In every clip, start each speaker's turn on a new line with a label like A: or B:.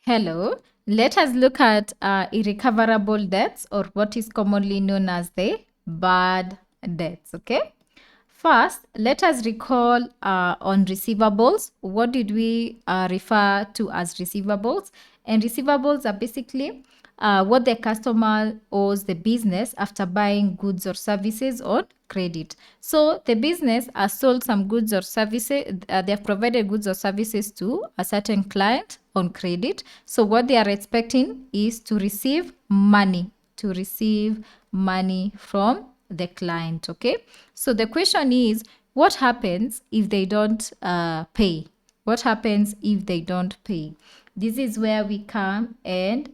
A: Hello, let us look at irrecoverable debts, or what is commonly known as the bad debts. Okay. First, let us recall on receivables. What did we refer to as receivables? And receivables are basically what the customer owes the business after buying goods or services on credit. So the business has sold some goods or services, they have provided goods or services to a certain client on credit. So what they are expecting is to receive money, from the client. Okay. So the question is, what happens if they don't pay? What happens if they don't pay? This is where we come and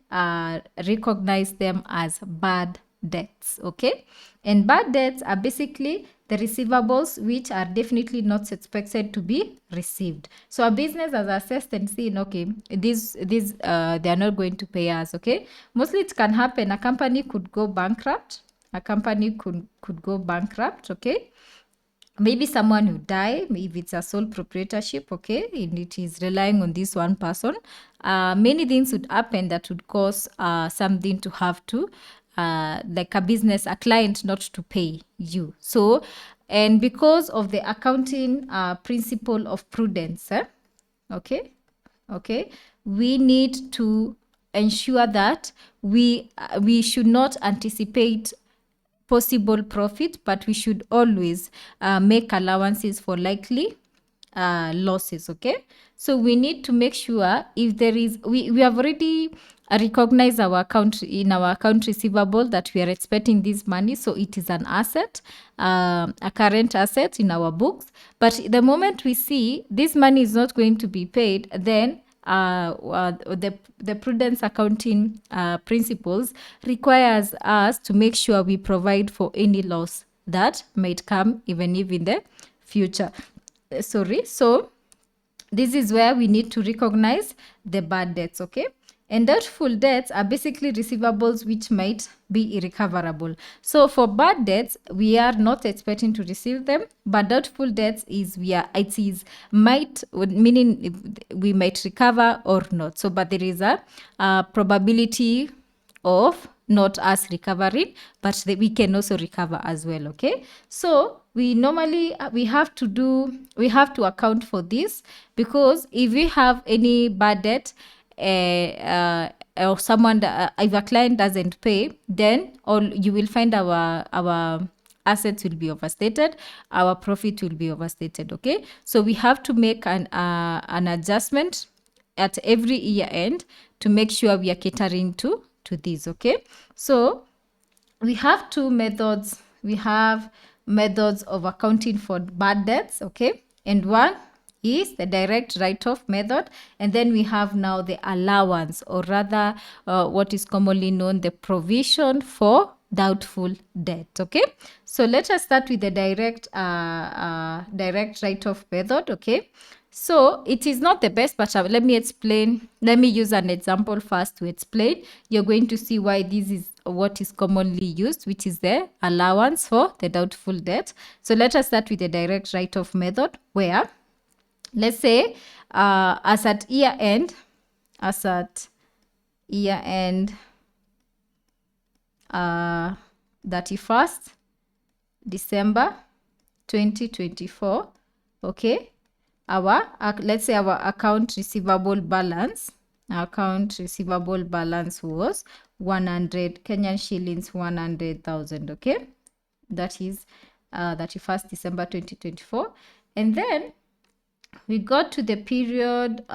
A: recognize them as bad debts. Okay. And bad debts are basically the receivables which are definitely not expected to be received. So a business has assessed and seen, okay, these they are not going to pay us. Okay. Mostly it can happen. A company could go bankrupt. A company could go bankrupt. Okay. Maybe someone who die, if it's a sole proprietorship, okay, and it is relying on this one person. Many things would happen that would cause something to have to, like a client not to pay you. So, and because of the accounting principle of prudence, okay, okay, we need to ensure that we should not anticipate possible profit, but we should always make allowances for likely losses. Okay, so we need to make sure if there is, we have already recognized our account, in our account receivable, that we are expecting this money, so it is an asset, a current asset in our books. But the moment we see this money is not going to be paid, then the prudence accounting principles requires us to make sure we provide for any loss that might come, even if in the future. So this is where we need to recognize the bad debts. Okay. And doubtful debts are basically receivables which might be irrecoverable. So for bad debts, we are not expecting to receive them, but doubtful debts is meaning we might recover or not. So, but there is a probability of not us recovering, but we can also recover as well. Okay. So we normally we have to account for this, because if we have any bad debt, or someone if a client doesn't pay, then all you will find our assets will be overstated, our profit will be overstated. Okay. So we have to make an adjustment at every year end to make sure we are catering to this. Okay. So we have two methods. We have methods of accounting for bad debts. Okay. And one is the direct write-off method, and then we have now the allowance, or rather what is commonly known the provision for doubtful debt. Okay. So let us start with the direct write-off method. Okay. So it is not the best, but let me explain. Let me use an example first to explain. You're going to see why this is what is commonly used, which is the allowance for the doubtful debt. So let us start with the direct write-off method, where, let's say, as at year end, 31st December 2024, okay, let's say our account receivable balance was 100 Kenyan shillings, 100,000. Okay, that is 31st December 2024. And then we got to the period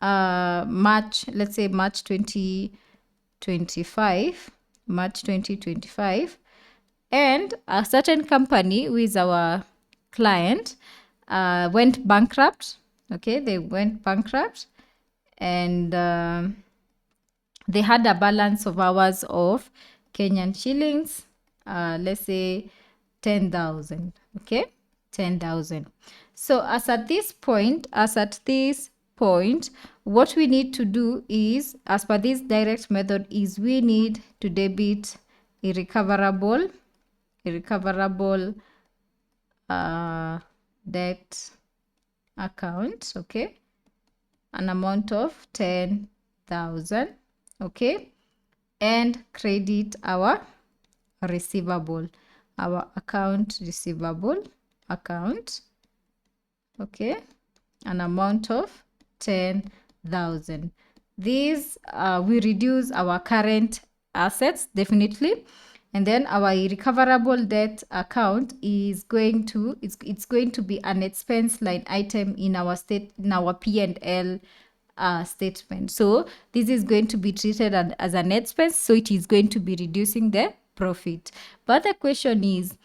A: March, let's say March 2025, and a certain company who is our client went bankrupt. Okay, they went bankrupt, and they had a balance of hours of Kenyan shillings, let's say 10,000. Okay, 10,000. So as at this point, what we need to do is, as per this direct method, is we need to debit irrecoverable debt account. Okay, an amount of 10,000, okay, and credit our receivable, our account receivable account, okay, an amount of 10,000. These we reduce our current assets definitely, and then our irrecoverable debt account is going to it's going to be an expense line item in our P&L statement. So this is going to be treated as an expense, so it is going to be reducing the profit. But the question is,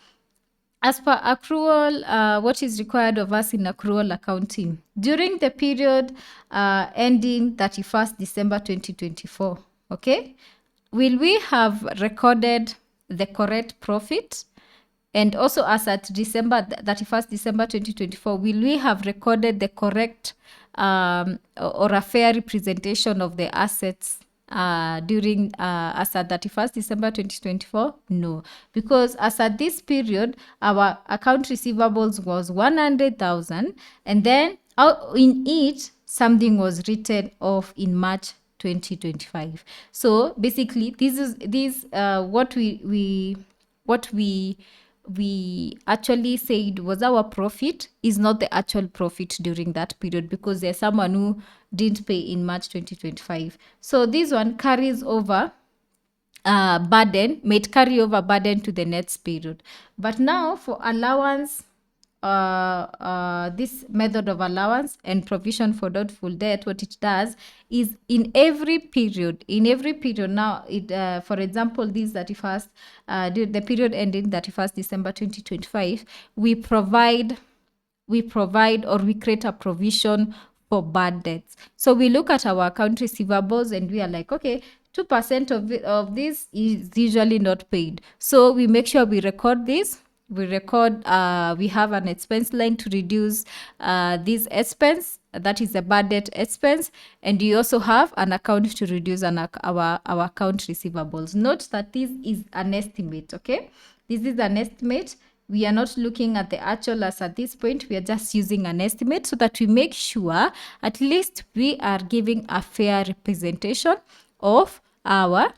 A: as per accrual, what is required of us in accrual accounting during the period ending 31st December 2024, okay? Will we have recorded the correct profit? And also, as at 31st December 2024, will we have recorded the correct or a fair representation of the assets during as at 31st December 2024? No, because as at this period, our account receivables was 100,000, and then in it, something was written off in March 2025. So basically, this what we actually said was our profit is not the actual profit during that period, because there's someone who didn't pay in March 2025. So this one carries over may carry over burden to the next period. But now for allowance, this method of allowance and provision for doubtful debt, what it does is in every period now, it for example, this 31st, the period ending 31st December 2025, we provide or we create a provision for bad debts. So we look at our account receivables and we are like, okay, 2% of this is usually not paid. So we make sure we record this. We have an expense line to reduce this expense. That is a bad debt expense. And you also have an account to reduce our account receivables. Note that this is an estimate, okay? This is an estimate. We are not looking at the actual as at this point. We are just using an estimate so that we make sure at least we are giving a fair representation of our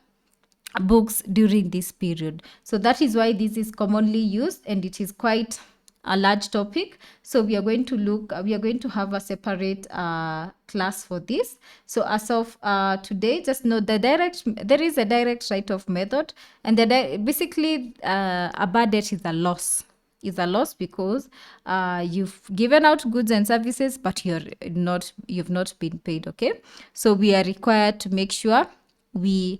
A: books during this period. So that is why this is commonly used, and it is quite a large topic. So we are going to have a separate class for this. So as of today, just know there is a direct write-off method, and basically a bad debt is a loss. Is a loss because you've given out goods and services, but you've not been paid. Okay, so we are required to make sure we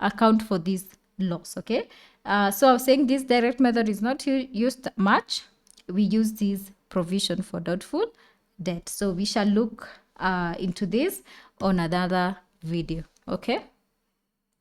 A: account for this loss. Okay, so I was saying this direct method is not used much. We use this provision for doubtful debt. So we shall look into this on another video. Okay.